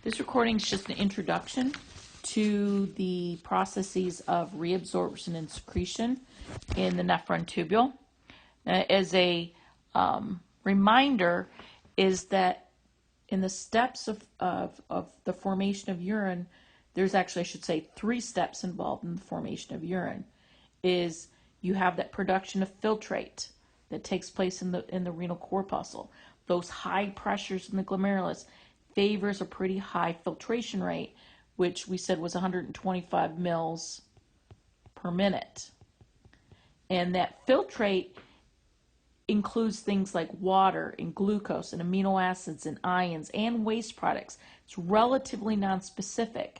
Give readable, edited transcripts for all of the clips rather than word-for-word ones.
This recording is just an introduction to the processes of reabsorption and secretion in the nephron tubule. As a reminder, is that in the steps of the formation of urine, there's actually, I should say, 3 steps involved in the formation of urine. Is you have that production of filtrate that takes place in the renal corpuscle. Those high pressures in the glomerulus favors a pretty high filtration rate, which we said was 125 mils per minute. And that filtrate includes things like water and glucose and amino acids and ions and waste products. It's relatively nonspecific.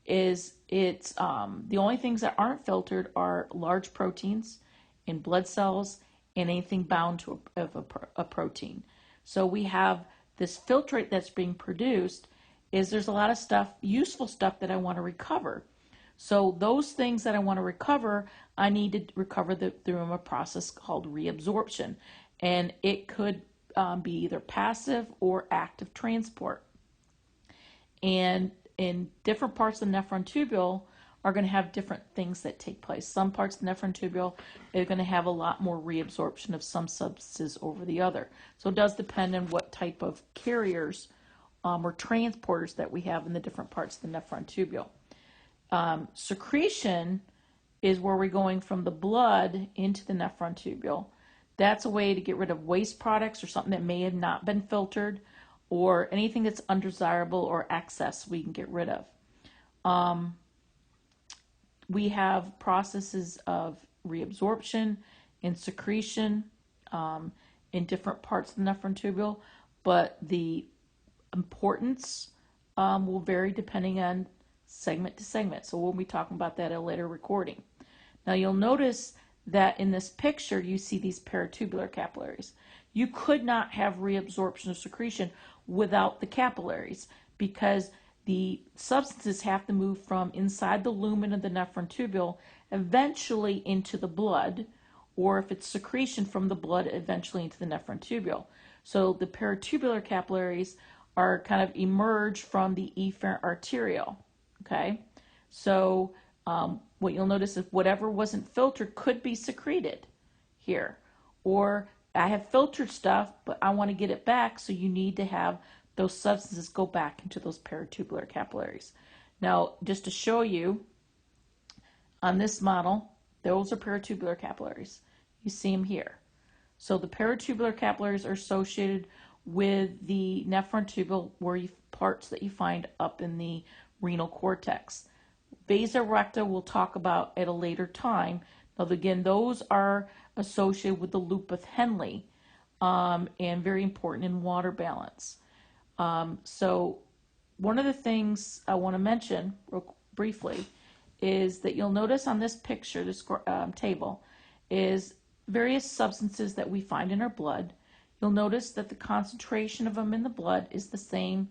It's the only things that aren't filtered are large proteins in blood cells and anything bound to a protein. So we have this filtrate that's being produced. There's a lot of stuff, useful stuff that I want to recover. So those things that I want to recover, I need to recover through a process called reabsorption. And it could be either passive or active transport. And in different parts of the nephron tubule are going to have different things that take place. Some parts of the nephron tubule are going to have a lot more reabsorption of some substances over the other. So it does depend on what type of carriers or transporters that we have in the different parts of the nephron tubule. Secretion is where we're going from the blood into the nephron tubule. That's a way to get rid of waste products or something that may have not been filtered, or anything that's undesirable or excess we can get rid of. We have processes of reabsorption and secretion in different parts of the nephron tubule, but the importance will vary depending on segment to segment. So we'll be talking about that in a later recording. Now you'll notice that in this picture you see these paratubular capillaries. You could not have reabsorption or secretion without the capillaries, because the substances have to move from inside the lumen of the nephron tubule eventually into the blood, or if it's secretion from the blood, eventually into the nephron tubule. So the paratubular capillaries are kind of emerge from the efferent arteriole. Okay, so what you'll notice is whatever wasn't filtered could be secreted here, or I have filtered stuff, but I want to get it back, so you need to have those substances go back into those paratubular capillaries. Now, just to show you, on this model, those are paratubular capillaries. You see them here. So the paratubular capillaries are associated with the nephron tubule, parts that you find up in the renal cortex. Vasa recta we'll talk about at a later time. Now, again, those are associated with the loop of Henle and very important in water balance. So one of the things I want to mention real briefly is that you'll notice on this picture, this table, is various substances that we find in our blood. You'll notice that the concentration of them in the blood is the same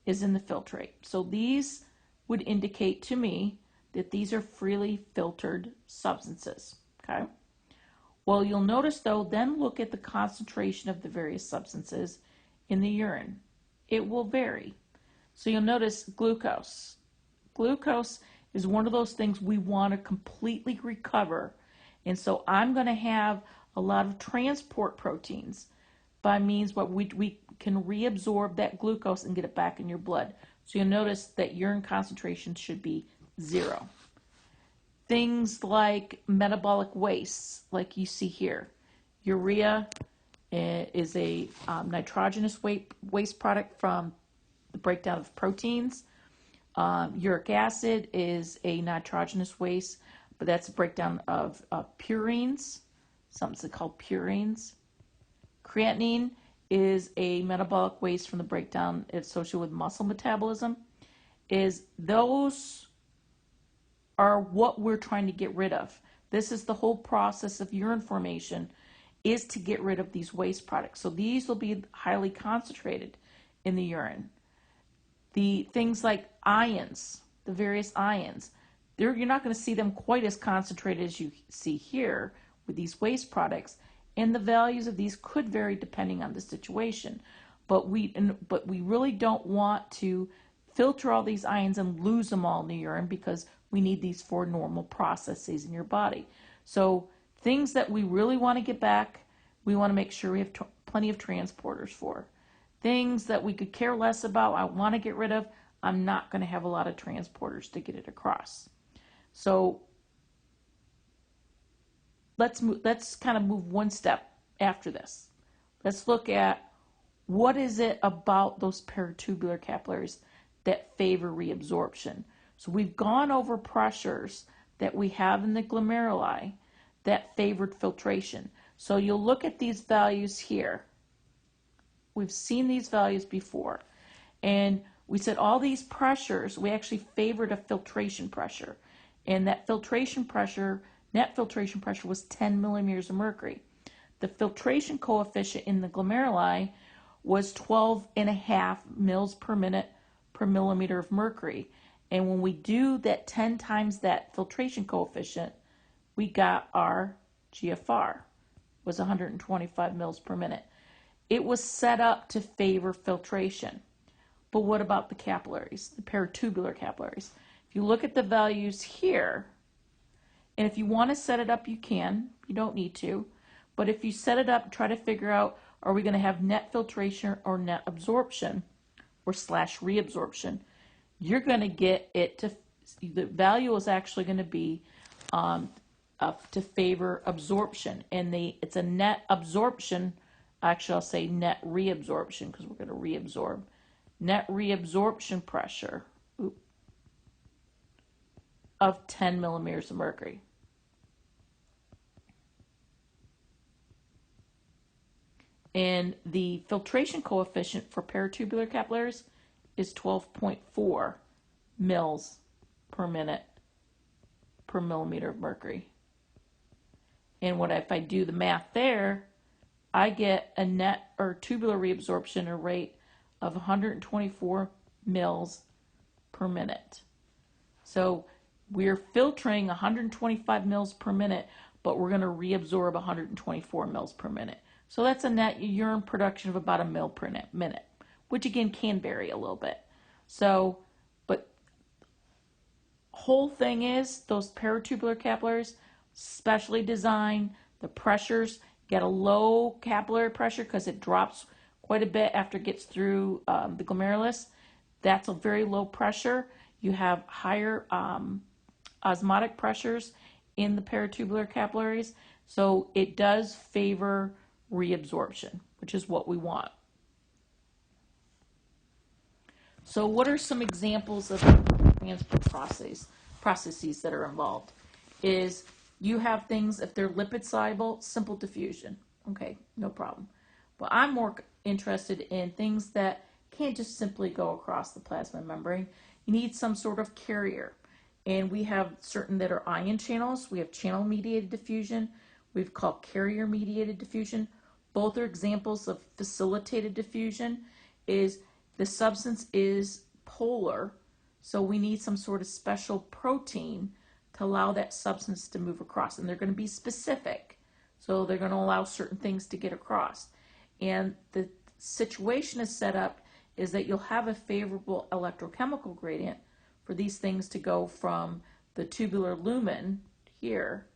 as in the filtrate. So these would indicate to me that these are freely filtered substances. Okay. Well, you'll notice, though, then look at the concentration of the various substances in the urine. It will vary. So you'll notice glucose. Glucose is one of those things we want to completely recover. And so I'm going to have a lot of transport proteins by means what we can reabsorb that glucose and get it back in your blood. So you'll notice that urine concentration should be 0. Things like metabolic wastes, like you see here. Urea is a nitrogenous waste product from the breakdown of proteins. Uric acid is a nitrogenous waste, but that's a breakdown of purines, something called purines. Creatinine is a metabolic waste from the breakdown associated with muscle metabolism. Those are what we're trying to get rid of. This is the whole process of urine formation, is to get rid of these waste products. So these will be highly concentrated in the urine. The things like ions, the various ions, you're not going to see them quite as concentrated as you see here with these waste products, and the values of these could vary depending on the situation. But we really don't want to filter all these ions and lose them all in the urine because we need these for normal processes in your body. So things that we really want to get back, we want to make sure we have plenty of transporters for. Things that we could care less about, I want to get rid of, I'm not going to have a lot of transporters to get it across. So let's kind of move one step after this. Let's look at what is it about those peritubular capillaries that favor reabsorption. So we've gone over pressures that we have in the glomeruli that favored filtration. So you'll look at these values here. We've seen these values before. And we said all these pressures, we actually favored a filtration pressure. And that filtration pressure, net filtration pressure, was 10 millimeters of mercury. The filtration coefficient in the glomeruli was 12.5 mils per minute per millimeter of mercury. And when we do that 10 times that filtration coefficient, we got our GFR, was 125 mils per minute. It was set up to favor filtration. But what about the capillaries, the peritubular capillaries? If you look at the values here, and if you want to set it up, you can. You don't need to. But if you set it up, try to figure out, are we going to have net filtration or net absorption or / reabsorption? You're going to get it to, the value is actually going to be to favor absorption. And it's a net absorption, actually I'll say net reabsorption because we're going to reabsorb. Net reabsorption pressure of 10 millimeters of mercury. And the filtration coefficient for peritubular capillaries is 12.4 mils per minute per millimeter of mercury. And if I do the math there, I get a net or tubular reabsorption rate of 124 mils per minute. So we're filtering 125 mils per minute, but we're going to reabsorb 124 mils per minute. So that's a net urine production of about a mil per minute, which again can vary a little bit. So, but whole thing is those peritubular capillaries, specially designed, the pressures get a low capillary pressure because it drops quite a bit after it gets through the glomerulus. That's a very low pressure. You have higher osmotic pressures in the peritubular capillaries. So it does favor reabsorption, which is what we want. So what are some examples of transport processes that are involved? Is you have things, if they're lipid soluble, simple diffusion. Okay, no problem. But I'm more interested in things that can't just simply go across the plasma membrane. You need some sort of carrier. And we have certain that are ion channels. We have channel-mediated diffusion. We've called carrier-mediated diffusion. Both are examples of facilitated diffusion. Is the substance is polar, so we need some sort of special protein to allow that substance to move across. And they're going to be specific. So they're going to allow certain things to get across. And the situation is set up is that you'll have a favorable electrochemical gradient for these things to go from the tubular lumen here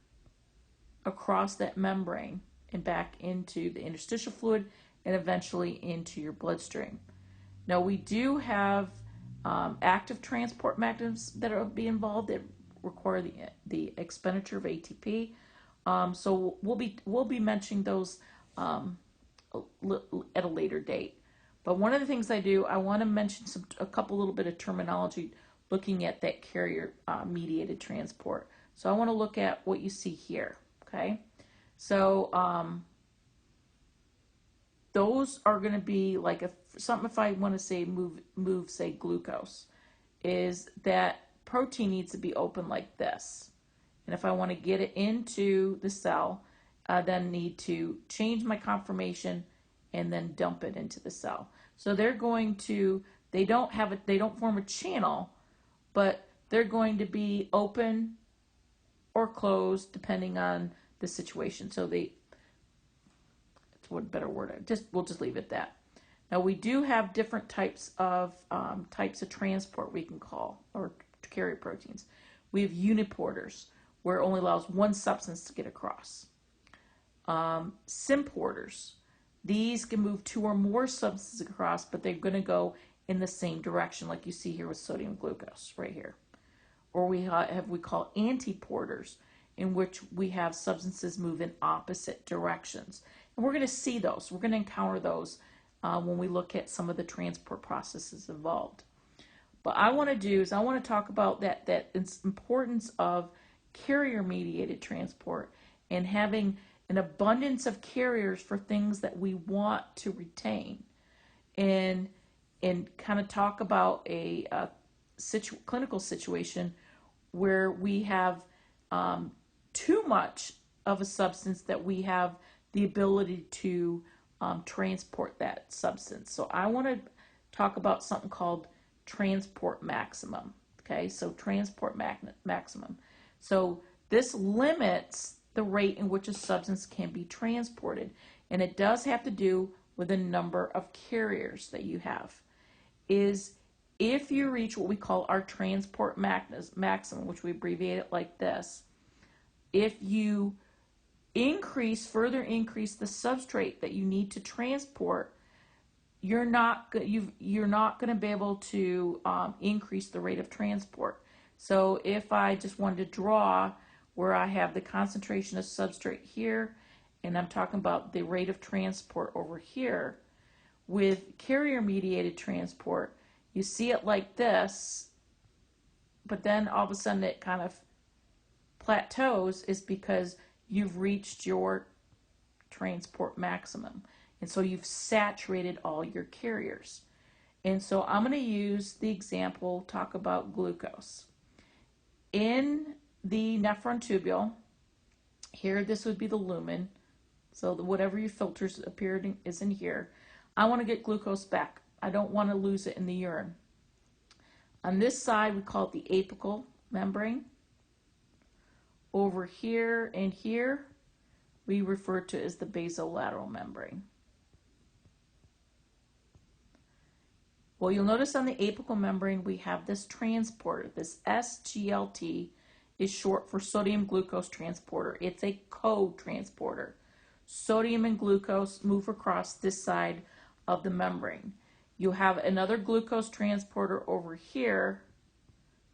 across that membrane and back into the interstitial fluid and eventually into your bloodstream. Now we do have active transport mechanisms that will be involved that require the expenditure of ATP. So we'll be mentioning those at a later date. But one of the things I do, I want to mention a couple little bit of terminology looking at that carrier mediated transport. So I want to look at what you see here. Okay, so those are going to be like if I want to say move say glucose, is that protein needs to be open like this. And if I want to get it into the cell, I then need to change my conformation and then dump it into the cell. So they're going to, they don't form a channel, but they're going to be open or closed depending on the situation. So what better word? We'll just leave it at that. Now we do have different types of transport we can call, or carrier proteins. We have uniporters, where it only allows one substance to get across. Symporters, these can move two or more substances across, but they're going to go in the same direction, like you see here with sodium glucose right here. Or we call antiporters, in which we have substances move in opposite directions. And we're going to see those. We're going to encounter those when we look at some of the transport processes involved. But I want to talk about that importance of carrier-mediated transport and having an abundance of carriers for things that we want to retain, and kind of talk about a clinical situation where we have too much of a substance that we have the ability to transport that substance. So I want to talk about something called transport maximum. Okay, so transport maximum. So this limits the rate in which a substance can be transported, and it does have to do with the number of carriers that you have. Is if you reach what we call our transport maximum, which we abbreviate it like this, if you further increase the substrate that you need to transport, you're not going to be able to increase the rate of transport. So if I just wanted to draw where I have the concentration of substrate here, and I'm talking about the rate of transport over here, with carrier-mediated transport, you see it like this, but then all of a sudden it kind of plateaus, is because you've reached your transport maximum. And so you've saturated all your carriers. And so I'm going to use the example, talk about glucose. In the nephron tubule, here this would be the lumen. So whatever your filters appeared is in here. I want to get glucose back. I don't want to lose it in the urine. On this side, we call it the apical membrane. Over here and here, we refer to as the basolateral membrane. Well, you'll notice on the apical membrane, we have this transporter. This SGLT is short for sodium glucose transporter. It's a co-transporter. Sodium and glucose move across this side of the membrane. You have another glucose transporter over here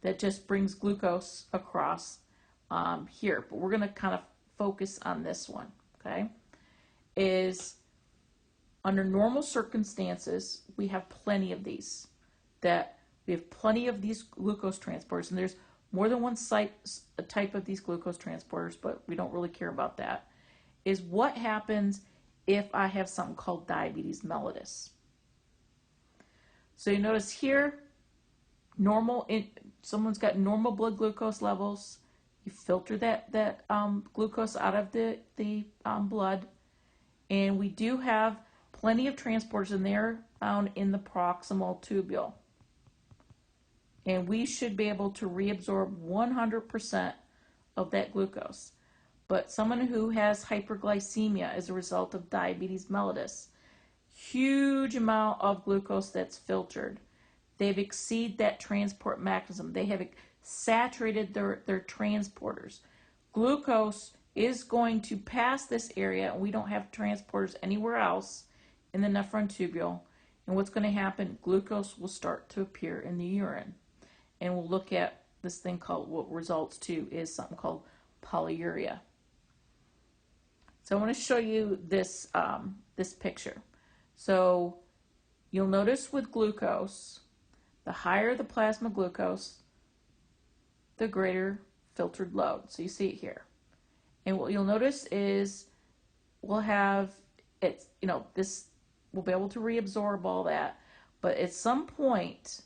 that just brings glucose across here. But we're going to kind of focus on this one, okay? Is under normal circumstances, we have plenty of these. We have plenty of these glucose transporters, and there's more than one type of these glucose transporters, but we don't really care about that. Is what happens if I have something called diabetes mellitus. So you notice here, someone's got normal blood glucose levels. You filter that glucose out of the blood, and we do have plenty of transporters, and they're found in the proximal tubule. And we should be able to reabsorb 100% of that glucose. But someone who has hyperglycemia as a result of diabetes mellitus, huge amount of glucose that's filtered. They've exceeded that transport maximum. They have saturated their transporters. Glucose is going to pass this area, and we don't have transporters anywhere else in the nephron tubule. And what's going to happen, glucose will start to appear in the urine. And we'll look at this thing called, what results to is something called polyuria. So I want to show you this, this picture. So you'll notice with glucose, the higher the plasma glucose, the greater filtered load. So you see it here. And what you'll notice is we'll have, this, we'll be able to reabsorb all that. But at some point,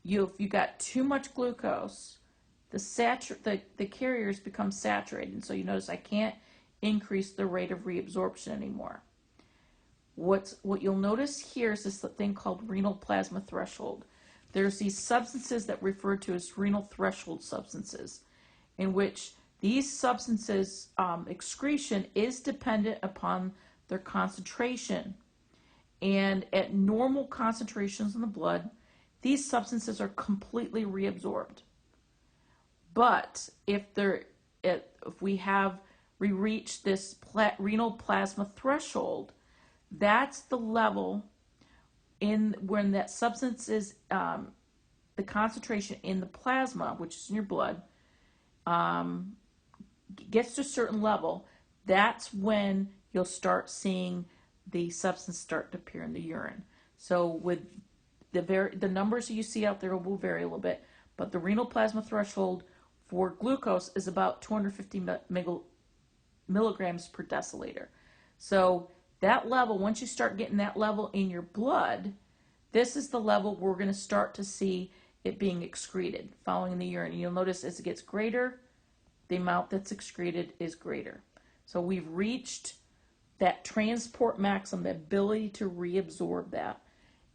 if you got too much glucose, the carriers become saturated. And so you notice I can't increase the rate of reabsorption anymore. What you'll notice here is this thing called renal plasma threshold. There's these substances that refer to as renal threshold substances, in which these substances, excretion is dependent upon their concentration. And at normal concentrations in the blood, these substances are completely reabsorbed. But if we reach this renal plasma threshold, that's the level when that substance is the concentration in the plasma, which is in your blood, gets to a certain level. That's when you'll start seeing the substance start to appear in the urine. So with the numbers you see out there will vary a little bit, but the renal plasma threshold for glucose is about 250 milligrams per deciliter. So that level, once you start getting that level in your blood, this is the level we're going to start to see it being excreted following the urine. You'll notice as it gets greater, the amount that's excreted is greater. So we've reached that transport maximum, the ability to reabsorb that,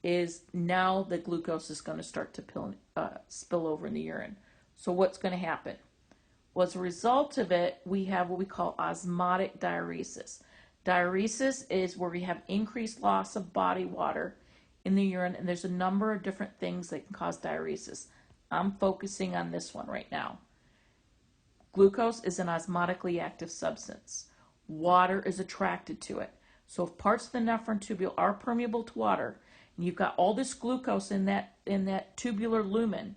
is now the glucose is going to start to spill over in the urine. So what's going to happen? Well, as a result of it, we have what we call osmotic diuresis. Diuresis is where we have increased loss of body water in the urine, and there's a number of different things that can cause diuresis. I'm focusing on this one right now. Glucose is an osmotically active substance. Water is attracted to it. So if parts of the nephron tubule are permeable to water, and you've got all this glucose in that tubular lumen,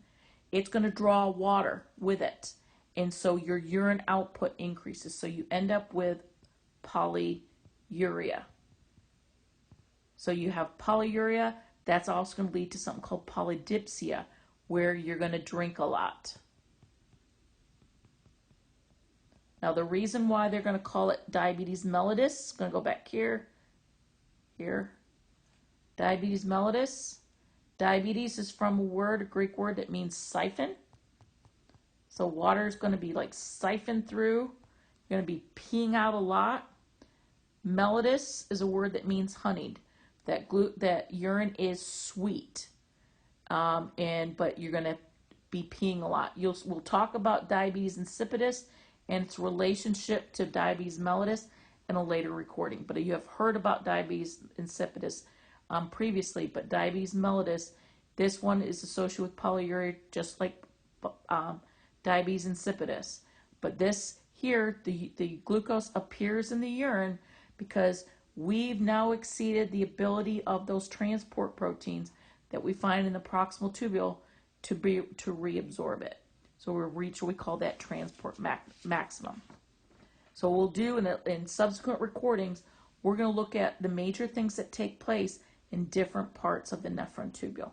it's going to draw water with it. And so your urine output increases. So you end up with polyuria. So you have polyuria. That's also going to lead to something called polydipsia, where you're going to drink a lot. Now, the reason why they're going to call it diabetes mellitus, going to go back here. Diabetes mellitus. Diabetes is from a Greek word that means siphon. So water is going to be like siphoned through. You're going to be peeing out a lot. Mellitus is a word that means honeyed. That urine is sweet, but you're going to be peeing a lot. We'll talk about diabetes insipidus and its relationship to diabetes mellitus in a later recording. But you have heard about diabetes insipidus previously, but diabetes mellitus, this one is associated with polyuria, just like diabetes insipidus. But this here, the glucose appears in the urine because we've now exceeded the ability of those transport proteins that we find in the proximal tubule to reabsorb it. So we've reached what we call that transport maximum. So we'll do in subsequent recordings, we're going to look at the major things that take place in different parts of the nephron tubule.